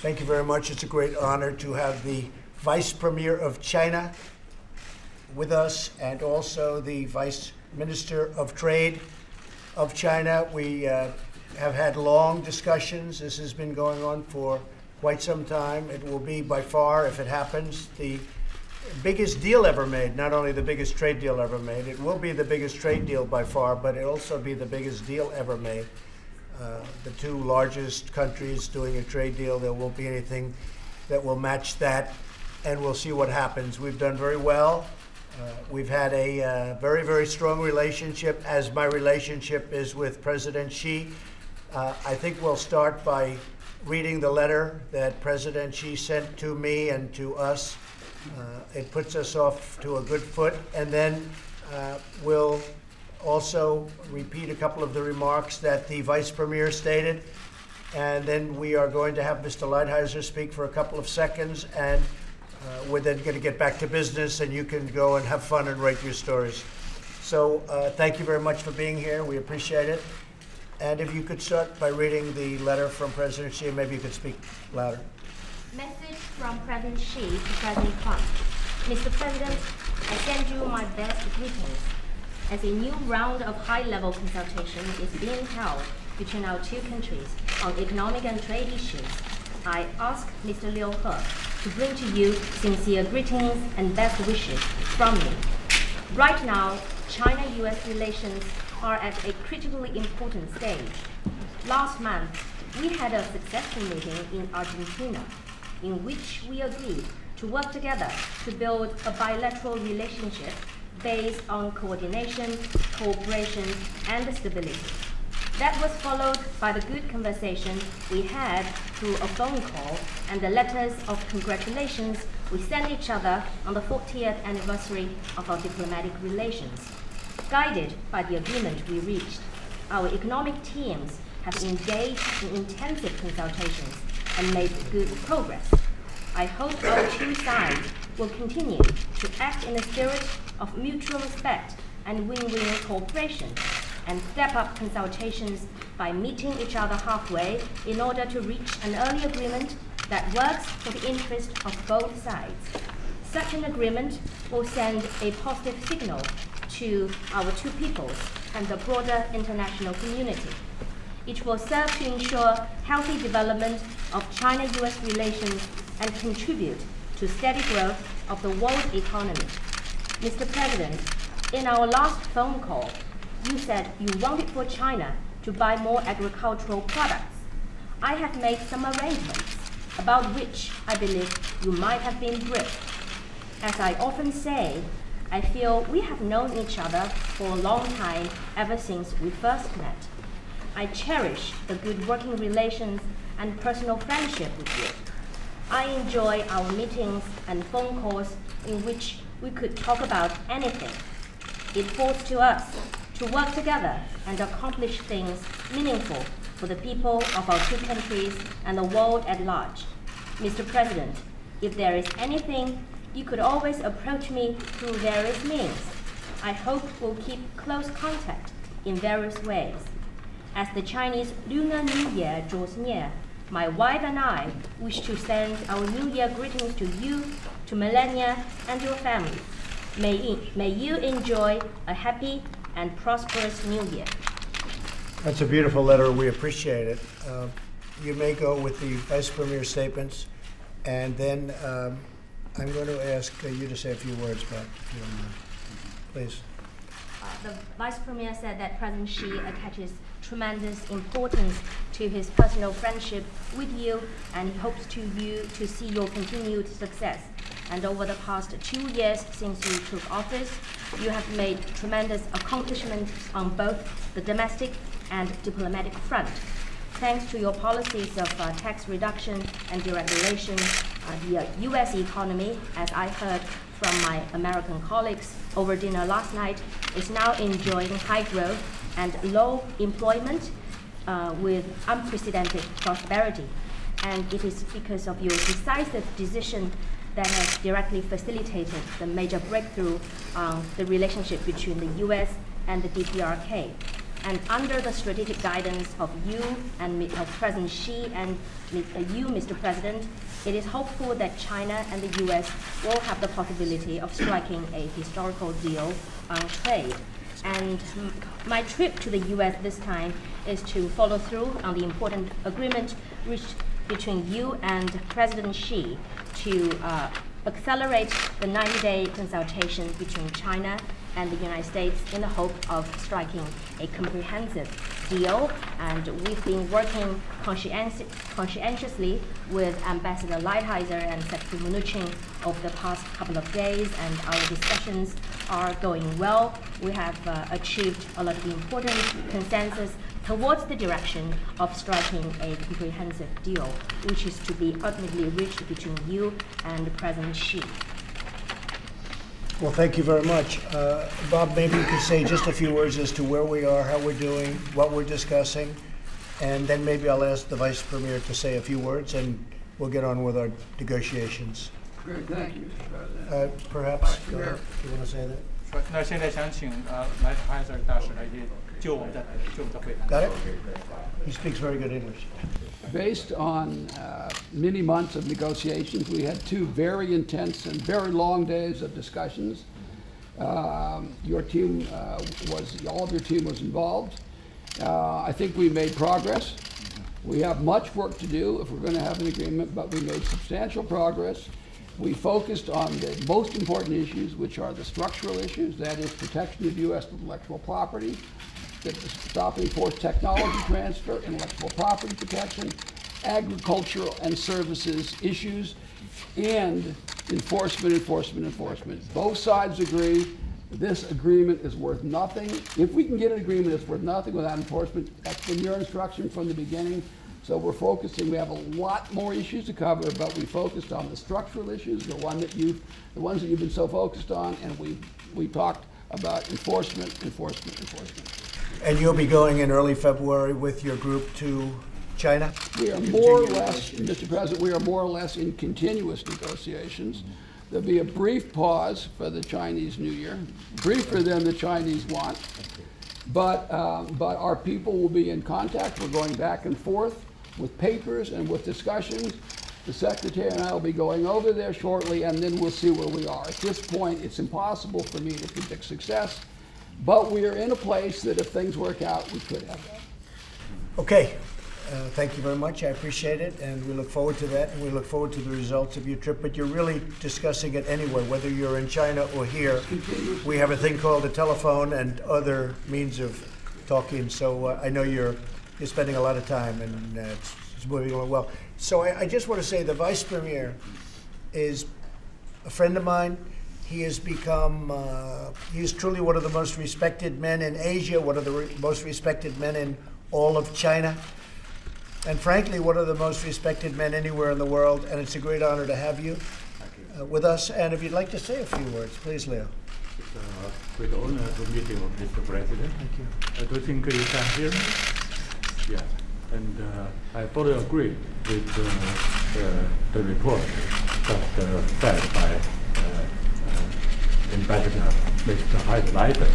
Thank you very much. It's a great honor to have the Vice Premier of China with us and also the Vice Minister of Trade of China. We have had long discussions. This has been going on for quite some time. It will be by far, if it happens, the biggest deal ever made, not only the biggest trade deal ever made. It will be the biggest trade deal by far, but it'll also be the biggest deal ever made. The two largest countries doing a trade deal, there won't be anything that will match that, and we'll see what happens. We've done very well. We've had a very, very strong relationship, as my relationship is with President Xi. I think we'll start by reading the letter that President Xi sent to me and to us. It puts us off to a good foot, and then we'll also repeat a couple of the remarks that the Vice Premier stated, and then we are going to have Mr. Lighthizer speak for a couple of seconds, and we're then going to get back to business, and you can go and have fun and write your stories. So thank you very much for being here. We appreciate it. And if you could start by reading the letter from President Xi, maybe you could speak louder. Message from President Xi to President Trump. Mr. President, I send you my best greetings. As a new round of high-level consultation is being held between our two countries on economic and trade issues, I ask Mr. Liu He to bring to you sincere greetings and best wishes from me. Right now, China-US relations are at a critically important stage. Last month, we had a successful meeting in Argentina, in which we agreed to work together to build a bilateral relationship based on coordination, cooperation, and stability. That was followed by the good conversation we had through a phone call and the letters of congratulations we sent each other on the 40th anniversary of our diplomatic relations. Guided by the agreement we reached, our economic teams have engaged in intensive consultations and made good progress. I hope our two sides will continue to act in a spirit of mutual respect and win-win cooperation, and step up consultations by meeting each other halfway in order to reach an early agreement that works for the interest of both sides. Such an agreement will send a positive signal to our two peoples and the broader international community. It will serve to ensure healthy development of China-US relations and contribute to steady growth of the world economy. Mr. President, in our last phone call, you said you wanted for China to buy more agricultural products. I have made some arrangements, about which I believe you might have been briefed. As I often say, I feel we have known each other for a long time, ever since we first met. I cherish the good working relations and personal friendship with you. I enjoy our meetings and phone calls in which we could talk about anything. It falls to us to work together and accomplish things meaningful for the people of our two countries and the world at large. Mr. President, if there is anything, you could always approach me through various means. I hope we'll keep close contact in various ways. As the Chinese Lunar New Year draws near, my wife and I wish to send our New Year greetings to you, to Melania, and your family. May you enjoy a happy and prosperous New Year. That's a beautiful letter. We appreciate it. You may go with the Vice Premier's statements, and then I'm going to ask you to say a few words back, if you don't mind. Please. The Vice Premier said that President Xi attaches tremendous importance to his personal friendship with you, and he hopes to see your continued success. And over the past 2 years since you took office, you have made tremendous accomplishments on both the domestic and diplomatic front. Thanks to your policies of tax reduction and deregulation, the U.S. economy, as I heard from my American colleagues over dinner last night, is now enjoying high growth and low employment with unprecedented prosperity. And it is because of your decisive decision that has directly facilitated the major breakthrough on the relationship between the U.S. and the DPRK. And under the strategic guidance of you and of President Xi and you, Mr. President, it is hopeful that China and the US will have the possibility of striking a historical deal on trade. And my trip to the US this time is to follow through on the important agreement reached between you and President Xi to accelerate the 90-day consultation between China and the United States in the hope of striking a comprehensive deal. And we've been working conscientiously with Ambassador Lighthizer and Secretary Mnuchin over the past couple of days, and our discussions are going well. We have achieved a lot of important consensus towards the direction of striking a comprehensive deal, which is to be ultimately reached between you and President Xi. Well, thank you very much. Bob, maybe you could say just a few words as to where we are, how we're doing, what we're discussing, and then maybe I'll ask the Vice Premier to say a few words, and we'll get on with our negotiations. Great, thank you, Mr. President. Perhaps, go ahead. Do you want to say that? 那现在想请Lighthizer 大使来就我们的会谈。 Got it? He speaks very good English. Based on many months of negotiations, we had 2 very intense and very long days of discussions. Your team all of your team was involved. I think we made progress. We have much work to do if we're going to have an agreement, but we made substantial progress. We focused on the most important issues, which are the structural issues, that is protection of U.S. intellectual property, stopping forced technology transfer, intellectual property protection, agricultural and services issues, and enforcement. Both sides agree this agreement is worth nothing. If we can get an agreement, it's worth nothing without enforcement. That's been your instruction from the beginning. So we're focusing. We have a lot more issues to cover, but we focused on the structural issues, the ones that you've been so focused on, and we talked about enforcement. And you'll be going in early February with your group to China? We are more or less, Mr. President, we are more or less in continuous negotiations. There'll be a brief pause for the Chinese New Year, briefer than the Chinese want, but our people will be in contact. We're going back and forth with papers and with discussions. The Secretary and I will be going over there shortly, and then we'll see where we are. At this point, it's impossible for me to predict success, but we are in a place that if things work out, we could have that. Okay. Thank you very much. I appreciate it, and we look forward to that, and we look forward to the results of your trip. But you're really discussing it anyway, whether you're in China or here. We have a thing called a telephone and other means of talking, so I know you're spending a lot of time, and it's moving along well. So I just want to say the Vice Premier is a friend of mine. He has become, he is truly one of the most respected men in Asia, one of the most respected men in all of China, and frankly, one of the most respected men anywhere in the world, and it's a great honor to have you with us. And if you'd like to say a few words, please, Leo. It's a great honor to meet you, Mr. President. Thank you. I do think you can hear me. Yeah, and I fully agree with the report that said by Ambassador Mr. Lighthizer.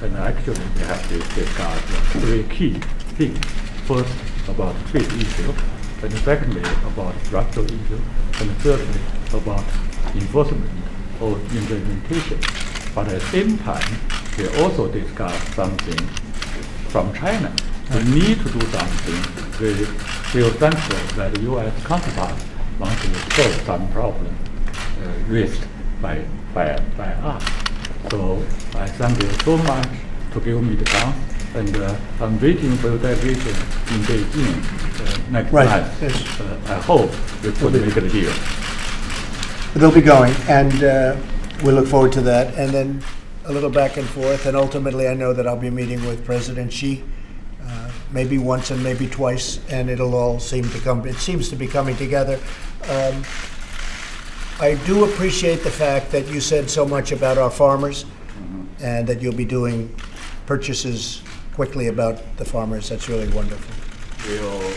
And actually, we have to discuss 3 key things. First, about trade issue, and secondly, about structural issue, and thirdly, about enforcement or implementation. But at the same time, we also discussed something from China. We need to do something. We feel thankful that the U.S. counterpart wants to solve some problem raised by us. So I thank you so much to give me the chance. And I'm waiting for the delegation in Beijing next month. Yes. I hope we could make a deal. They'll be going, and we look forward to that. And then a little back and forth, and ultimately I know that I'll be meeting with President Xi, maybe once and maybe twice, and it'll all seem to come, it seems to be coming together. I do appreciate the fact that you said so much about our farmers, and that you'll be doing purchases quickly about the farmers. That's really wonderful. We'll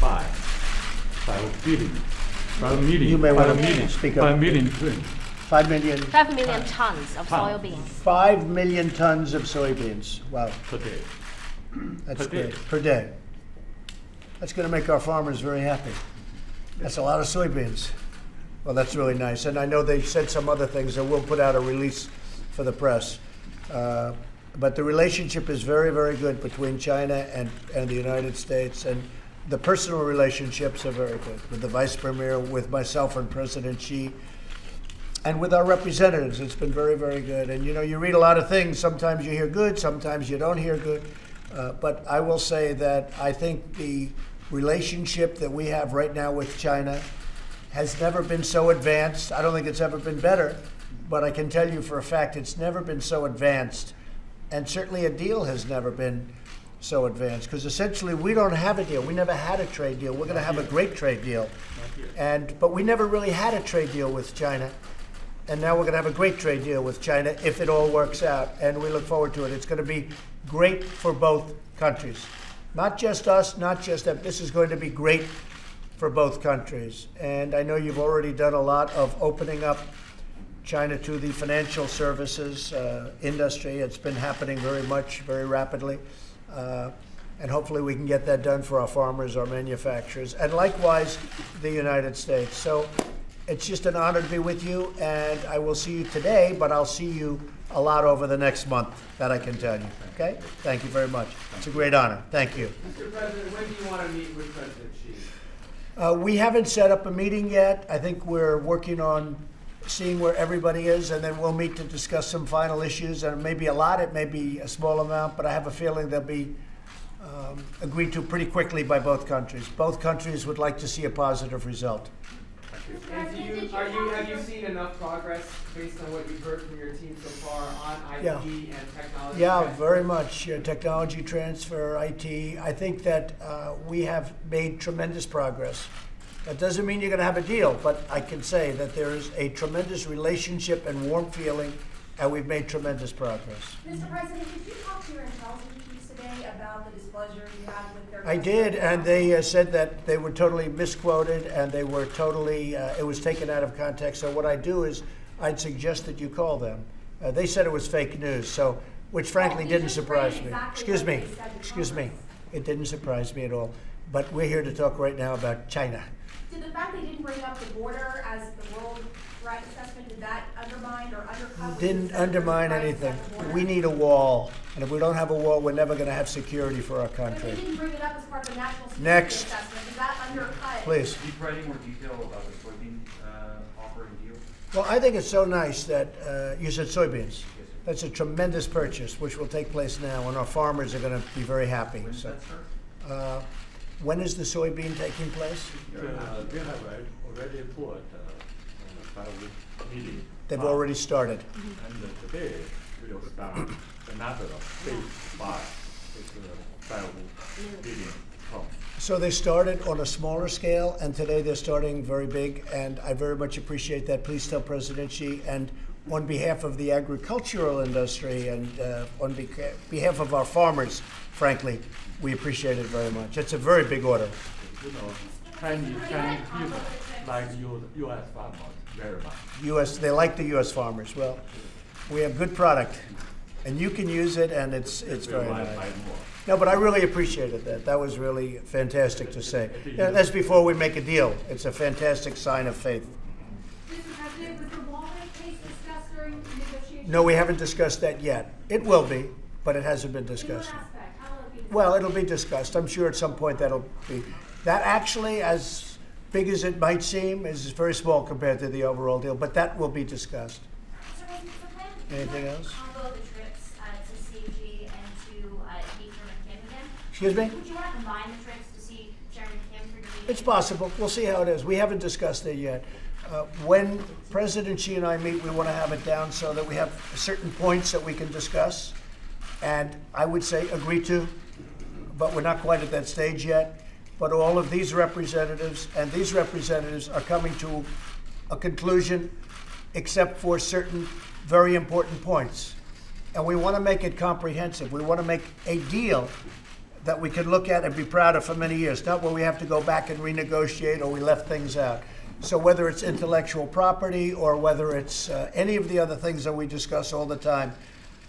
buy 5 million. You may want to speak up. 5 million tons. 5 million. 5 million tons of soybeans. 5 million tons of soybeans. Wow. Today. That's Per day. great. Per day. That's going to make our farmers very happy. That's a lot of soybeans. Well, that's really nice. And I know they said some other things, and we'll put out a release for the press. But the relationship is very, very good between China and the United States. And the personal relationships are very good with the Vice Premier, with myself and President Xi, and with our representatives. It's been very, very good. And you know, you read a lot of things. Sometimes you hear good, sometimes you don't hear good. But I will say that I think the relationship that we have right now with China has never been so advanced. I don't think it's ever been better, but I can tell you for a fact it's never been so advanced. And certainly a deal has never been so advanced, because essentially we don't have a deal. We never had a trade deal. We're going to have a great trade deal. But we never really had a trade deal with China. And now we're going to have a great trade deal with China if it all works out. And we look forward to it. It's going to be great for both countries. Not just us, not just them. This is going to be great for both countries. And I know you've already done a lot of opening up China to the financial services industry. It's been happening very rapidly. And hopefully we can get that done for our farmers, our manufacturers, and likewise the United States. So it's just an honor to be with you, and I will see you today, but I'll see you a lot over the next month, that I can tell you. Okay? Thank you very much. It's a great honor. Thank you. Mr. President, when do you want to meet with President Xi? We haven't set up a meeting yet. I think we're working on seeing where everybody is, and then we'll meet to discuss some final issues. And maybe a lot, it may be a small amount, but I have a feeling they'll be agreed to pretty quickly by both countries. Both countries would like to see a positive result. And have you seen enough progress based on what you've heard from your team so far on IT and technology? Yeah, transfer? very much. Technology transfer, IT. I think that we have made tremendous progress. That doesn't mean you're going to have a deal, but I can say that there is a tremendous relationship and warm feeling, and we've made tremendous progress. Mr. President, did you talk to your intelligence chiefs today about the displeasure you had with their... I did, and they said that they were totally misquoted, and they were totally, it was taken out of context. So what I do is I'd suggest that you call them. They said it was fake news, so which frankly didn't surprise me. Excuse me. It didn't surprise me at all. But we're here to talk right now about China. Did the fact they didn't bring up the border as the world threat assessment, did that undermine or undercut? Didn't undermine anything. We need a wall, and if we don't have a wall, we're never going to have security for our But country. they didn't bring it up as part of the national security Next. assessment. Does that undercut? Please. Can you provide any more detail about the soybean offer and deal? Well, I think it's so nice that you said soybeans. That's a tremendous purchase, which will take place now, and our farmers are going to be very happy. When does So, that start? when is the soybean taking place? They have already put 5-week meeting. They've already started. And today we will start another phase 5. It's a 5-week meeting. So they started on a smaller scale, and today they're starting very big, and I very much appreciate that. Please tell President Xi, and on behalf of the agricultural industry and on behalf of our farmers, frankly, we appreciate it very much. It's a very big order. You know, Chinese people like U.S. farmers very much. They like the U.S. farmers. Well, we have good product, and you can use it, and it's very nice. No, but I really appreciated that. That was really fantastic to say. Yeah, that's before we make a deal. It's a fantastic sign of faith. Mr. President, was the Walnut case discussed during negotiations? No, we haven't discussed that yet. It will be, but it hasn't been In what discussed. aspect? How will it be discussed? Well, it'll be discussed. I'm sure at some point that'll be. That actually, as big as it might seem, is very small compared to the overall deal, but that will be discussed. Mr. President, Anything else? combo the trips to CG and to meet Chairman Kim again? Excuse me? Would you want to combine the trips to see Chairman Kim for your meeting? It's possible. We'll see how it is. We haven't discussed it yet. When President Xi and I meet, we want to have it down so that we have certain points that we can discuss, and I would say agree to, but we're not quite at that stage yet. But all of these representatives and these representatives are coming to a conclusion, except for certain very important points. And we want to make it comprehensive. We want to make a deal that we can look at and be proud of for many years, not where we have to go back and renegotiate or we left things out. So whether it's intellectual property or whether it's any of the other things that we discuss all the time,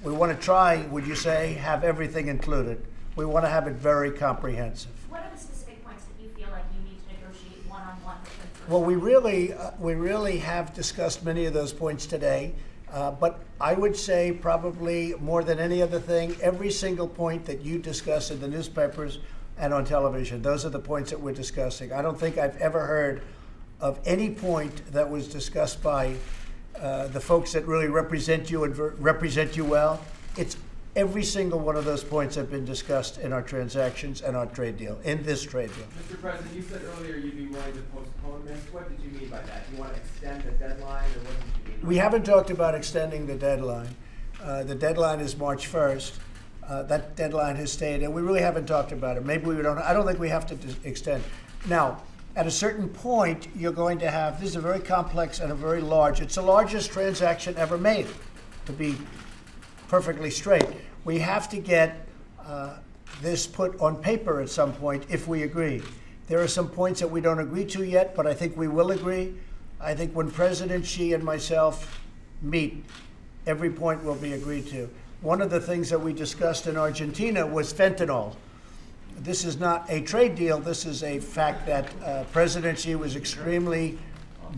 we want to try, would you say, have everything included. We want to have it very comprehensive. What are the specific points that you feel like you need to negotiate one-on-one with him first? Well, we really have discussed many of those points today, but I would say probably more than any other thing, every single point that you discuss in the newspapers and on television, those are the points that we're discussing. I don't think I've ever heard of any point that was discussed by the folks that really represent you and represent you well. It's every single one of those points have been discussed in our transactions and our trade deal, in this trade deal. Mr. President, you said earlier you'd be willing to postpone this. What did you mean by that? Do you want to extend the deadline, or what did you mean? We haven't talked about extending the deadline. The deadline is March 1st. That deadline has stayed, and we really haven't talked about it. Maybe we don't. I don't think we have to extend. Now, at a certain point, you're going to have, this is a very complex and a very large, it's the largest transaction ever made, to be perfectly straight. We have to get this put on paper at some point if we agree. There are some points that we don't agree to yet, but I think we will agree. I think when President Xi and myself meet, every point will be agreed to. One of the things that we discussed in Argentina was fentanyl. This is not a trade deal. This is a fact that President Xi was extremely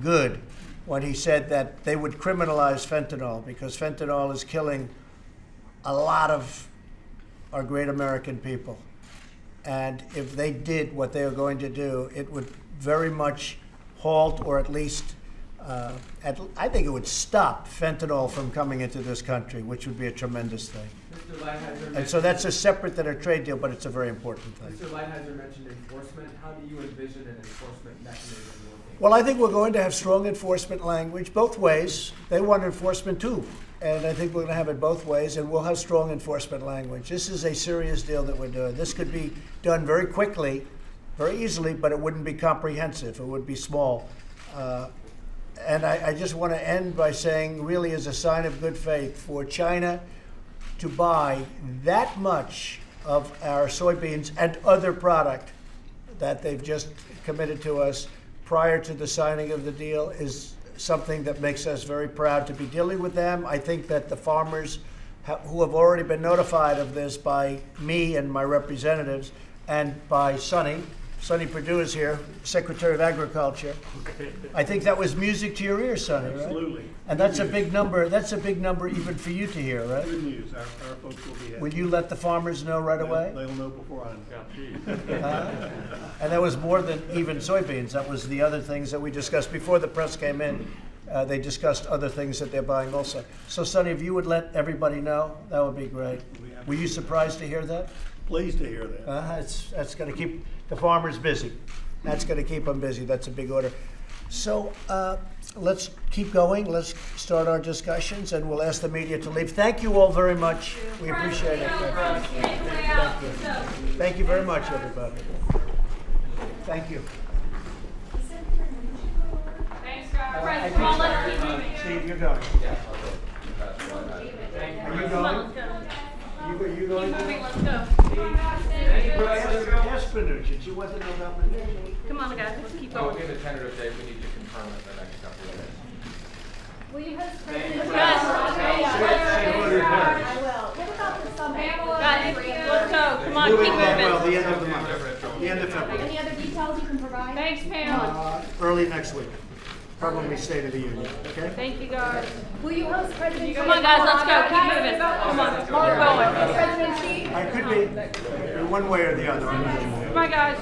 good when he said that they would criminalize fentanyl, because fentanyl is killing a lot of our great American people. And if they did what they are going to do, it would very much halt, or at least, I think it would stop fentanyl from coming into this country, which would be a tremendous thing. Mr. Lighthizer And so that's a separate than a trade deal, but it's a very important thing. Mr. Lighthizer mentioned enforcement. How do you envision an enforcement mechanism working? Well, I think we're going to have strong enforcement language both ways. They want enforcement too. And I think we're going to have it both ways, and we'll have strong enforcement language. This is a serious deal that we're doing. This could be done very quickly, very easily, but it wouldn't be comprehensive. It would be small. And I just want to end by saying, really as a sign of good faith, for China to buy that much of our soybeans and other product that they've just committed to us prior to the signing of the deal is something that makes us very proud to be dealing with them. I think that the farmers who have already been notified of this by me and my representatives and by Sonny Perdue is here, Secretary of Agriculture. I think that was music to your ears, Sonny, right? Absolutely. And that's a big number. That's a big number even for you to hear, right? Good news. Our folks will be happy. Will you let the farmers know right away? They'll know before I know. And that was more than even soybeans. That was the other things that we discussed before the press came in. They discussed other things that they're buying also. So, Sonny, if you would let everybody know, that would be great. Were you surprised to hear that? Pleased to hear that. That's going to keep the farmers busy. That's going to keep them busy. That's a big order. So let's keep going. Let's start our discussions, and we'll ask the media to leave. Thank you all very much. We appreciate it. Thank you. Thank you very much, everybody. Thank you. Thanks, guys. Come on, let's keep moving. Steve, you're going. Are you Come on, going? let's go. You going? Keep moving, let's go. Yes, Patriots. You want to know about Patriots? Come on, guys, let's keep Oh, going. we have a tentative date, we need to confirm it the next couple of days. Will you host President? Guys, I will. What about the summit? guys, let's go. Come on, keep Moving along well, moving. the end of the month. The end of February. Any other details you can provide? Thanks, Pam. Early next week. Probably State of the Union, okay? Thank you, guys. Will you host President? Come on, guys, let's go. Keep moving. Come on, keep going. President Xi? I could be one way or the other. Come on, guys.